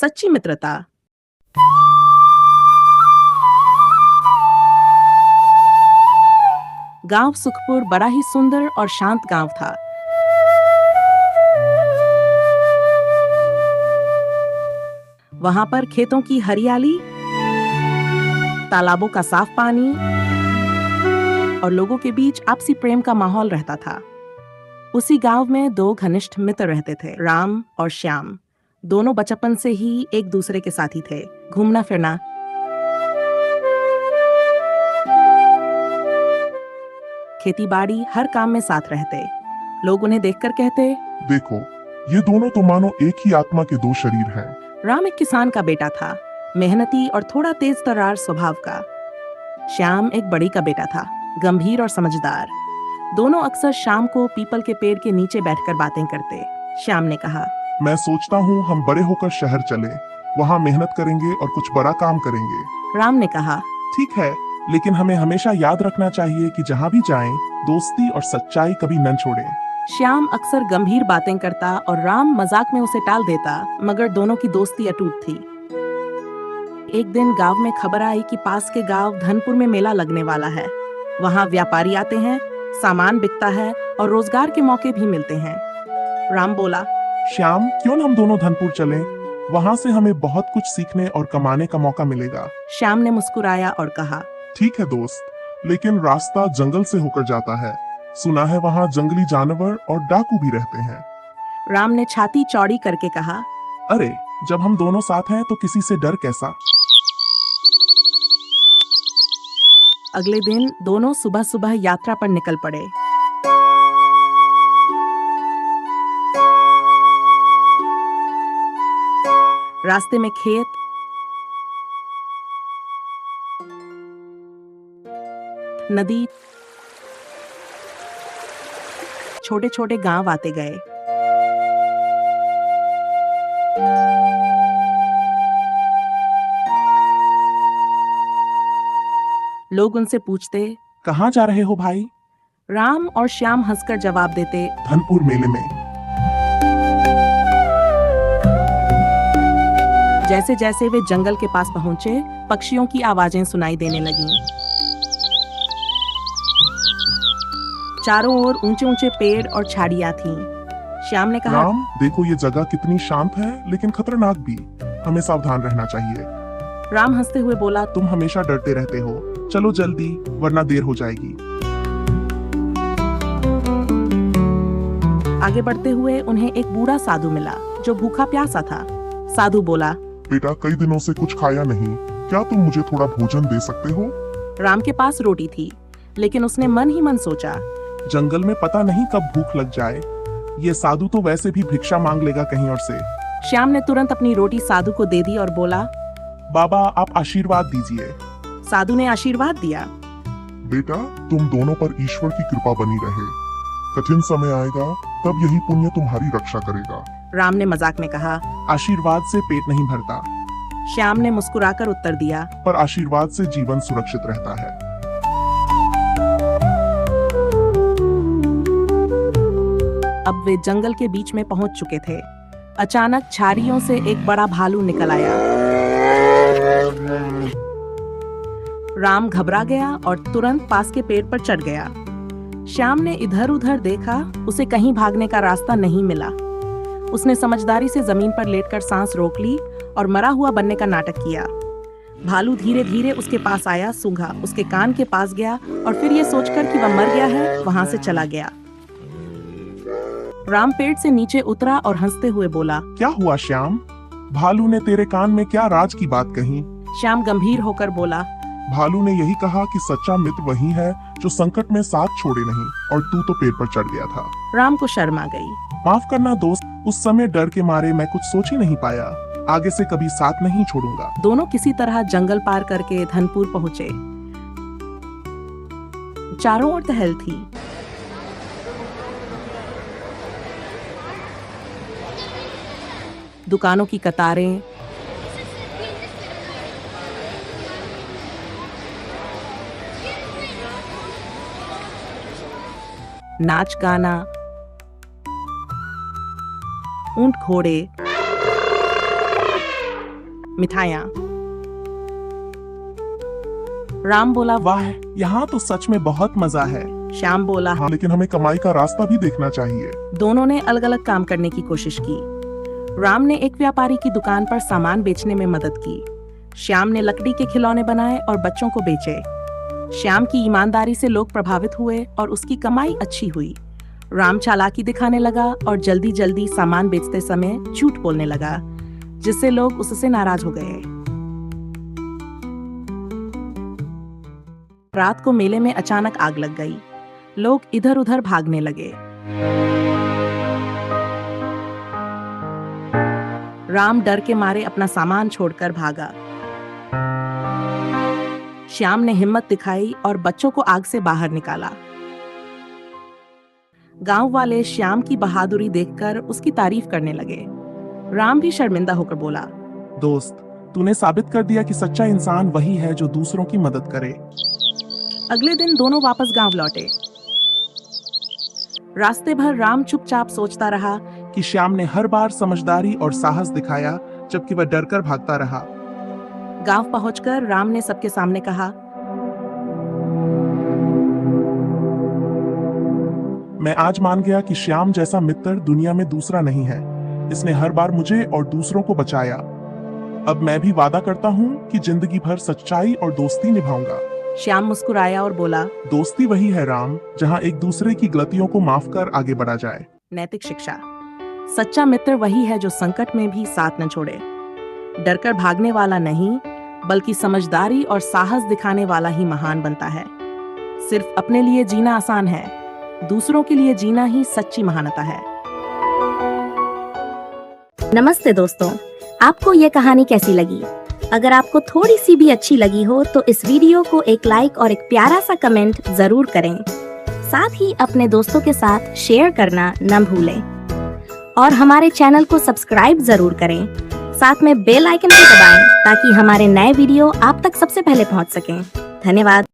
सच्ची मित्रता। गांव सुखपुर बड़ा ही सुंदर और शांत गांव था। वहां पर खेतों की हरियाली, तालाबों का साफ पानी और लोगों के बीच आपसी प्रेम का माहौल रहता था। उसी गांव में दो घनिष्ठ मित्र रहते थे, राम और श्याम। दोनों बचपन से ही एक दूसरे के साथी थे। घूमना फिरना, खेती बाड़ी, हर काम में साथ रहते। लोग उन्हें देखकर कहते, देखो, ये दोनों तो मानो एक ही आत्मा के दो शरीर हैं। राम एक किसान का बेटा था, मेहनती और थोड़ा तेज तर्रार स्वभाव का। श्याम एक बड़ी का बेटा था, गंभीर और समझदार। दोनों अक्सर शाम को पीपल के पेड़ के नीचे बैठकर बातें करते। श्याम ने कहा, मैं सोचता हूँ हम बड़े होकर शहर चले, वहाँ मेहनत करेंगे और कुछ बड़ा काम करेंगे। राम ने कहा, ठीक है, लेकिन हमें हमेशा याद रखना चाहिए कि जहाँ भी जाएं, दोस्ती और सच्चाई कभी न छोड़ें। श्याम अक्सर गंभीर बातें करता और राम मजाक में उसे टाल देता, मगर दोनों की दोस्ती अटूट थी। एक दिन गांव में खबर आई कि पास के गांव धनपुर में मेला लगने वाला है। वहां व्यापारी आते हैं, सामान बिकता है और रोजगार के मौके भी मिलते हैं। राम बोला, श्याम, क्यों न हम दोनों धनपुर चलें? वहाँ से हमें बहुत कुछ सीखने और कमाने का मौका मिलेगा। श्याम ने मुस्कुराया और कहा, ठीक है दोस्त, लेकिन रास्ता जंगल से होकर जाता है। सुना है वहाँ जंगली जानवर और डाकू भी रहते हैं। राम ने छाती चौड़ी करके कहा, अरे, जब हम दोनों साथ हैं तो किसी से डर कैसा। अगले दिन दोनों सुबह सुबह यात्रा पर निकल पड़े। रास्ते में खेत, नदी, छोटे छोटे गांव आते गए। लोग उनसे पूछते, कहाँ जा रहे हो भाई? राम और श्याम हंसकर जवाब देते, धनपुर मेले में। जैसे जैसे वे जंगल के पास पहुंचे, पक्षियों की आवाजें सुनाई देने लगीं। चारों ओर ऊंचे ऊंचे पेड़ और झाड़ियां थीं। श्याम ने कहा, राम, देखो ये जगह कितनी शांत है, लेकिन खतरनाक भी। हमें सावधान रहना चाहिए। राम हंसते हुए बोला, तुम हमेशा डरते रहते हो। चलो जल्दी, वरना देर हो जाएगी। आगे बढ़ते हुए उन्हें एक बूढ़ा साधु मिला जो भूखा प्यासा था। साधु बोला, बेटा, कई दिनों से कुछ खाया नहीं, क्या तुम मुझे थोड़ा भोजन दे सकते हो? राम के पास रोटी थी, लेकिन उसने मन ही मन सोचा, जंगल में पता नहीं कब भूख लग जाए। ये साधु तो वैसे भी भिक्षा मांग लेगा कहीं और से। श्याम ने तुरंत अपनी रोटी साधु को दे दी और बोला, बाबा, आप आशीर्वाद दीजिए। साधु ने आशीर्वाद दिया, बेटा, तुम दोनों पर ईश्वर की कृपा बनी रहे। कठिन समय आएगा, तब यही पुण्य तुम्हारी रक्षा करेगा। राम ने मजाक में कहा। आशीर्वाद से पेट नहीं भरता, श्याम ने मुस्कुराकर उत्तर दिया, पर आशीर्वाद से जीवन सुरक्षित रहता है। अब वे जंगल के बीच में पहुंच चुके थे। अचानक झाड़ियों से एक बड़ा भालू निकल आया। राम घबरा गया और तुरंत पास के पेड़ पर चढ़ गया। श्याम ने इधर उधर देखा, उसे कहीं भागने का रास्ता नहीं मिला। उसने समझदारी से जमीन पर लेटकर सांस रोक ली और मरा हुआ बनने का नाटक किया। भालू धीरे धीरे उसके पास आया, सूंघा, उसके कान के पास गया और फिर ये सोचकर कि वह मर गया है, वहां से चला गया। राम पेड़ से नीचे उतरा और हंसते हुए बोला, क्या हुआ श्याम? भालू ने तेरे कान में क्या राज की बात कही? श्याम गंभीर होकर बोला, भालू ने यही कहा कि सच्चा मित्र वही है जो संकट में साथ छोड़े नहीं, और तू तो पेड़ पर चढ़ गया था। राम को शर्म आ गई। माफ करना दोस्त, उस समय डर के मारे मैं कुछ सोच ही नहीं पाया। आगे से कभी साथ नहीं छोड़ूंगा। दोनों किसी तरह जंगल पार करके धनपुर पहुंचे। चारों ओर टहल थी। दुकानों की कतारें, नाच गाना, ऊंट घोड़े, मिठाइयाँ। राम बोला, वाह, यहाँ तो सच में बहुत मजा है। श्याम बोला, हाँ, लेकिन हमें कमाई का रास्ता भी देखना चाहिए। दोनों ने अलग अलग काम करने की कोशिश की। राम ने एक व्यापारी की दुकान पर सामान बेचने में मदद की। श्याम ने लकड़ी के खिलौने बनाए और बच्चों को बेचे। श्याम की ईमानदारी से लोग प्रभावित हुए और उसकी कमाई अच्छी हुई। राम चालाकी दिखाने लगा और जल्दी जल्दी सामान बेचते समय झूठ बोलने लगा, जिससे लोग उससे नाराज हो गए। रात को मेले में अचानक आग लग गई। लोग इधर उधर भागने लगे। राम डर के मारे अपना सामान छोड़कर भागा। श्याम ने हिम्मत दिखाई और बच्चों को आग से बाहर निकाला। गांव वाले श्याम की बहादुरी देखकर उसकी तारीफ करने लगे। राम भी शर्मिंदा होकर बोला, दोस्त, तूने साबित कर दिया कि सच्चा इंसान वही है जो दूसरों की मदद करे। अगले दिन दोनों वापस गांव लौटे। रास्ते भर राम चुपचाप सोचता रहा कि श्याम ने हर बार समझदारी और साहस दिखाया, जबकि वह डरकर भागता रहा। गांव पहुंचकर राम ने सबके सामने कहा, मैं आज मान गया कि श्याम जैसा मित्र दुनिया में दूसरा नहीं है। इसने हर बार मुझे और दूसरों को बचाया। अब मैं भी वादा करता हूँ कि जिंदगी भर सच्चाई और दोस्ती निभाऊंगा। श्याम मुस्कुराया और बोला, दोस्ती वही है राम, जहाँ एक दूसरे की गलतियों को माफ कर आगे बढ़ा जाए। नैतिक शिक्षा। सच्चा मित्र वही है जो संकट में भी साथ न छोड़े। डरकर भागने वाला नहीं, बल्कि समझदारी और साहस दिखाने वाला ही महान बनता है। सिर्फ अपने लिए जीना आसान है, दूसरों के लिए जीना ही सच्ची महानता है। नमस्ते दोस्तों, आपको ये कहानी कैसी लगी? अगर आपको थोड़ी सी भी अच्छी लगी हो तो इस वीडियो को एक लाइक और एक प्यारा सा कमेंट जरूर करें। साथ ही अपने दोस्तों के साथ शेयर करना न भूलें और हमारे चैनल को सब्सक्राइब जरूर करें। साथ में बेल आइकन को दबाएं ताकि हमारे नए वीडियो आप तक सबसे पहले पहुंच सकें। धन्यवाद।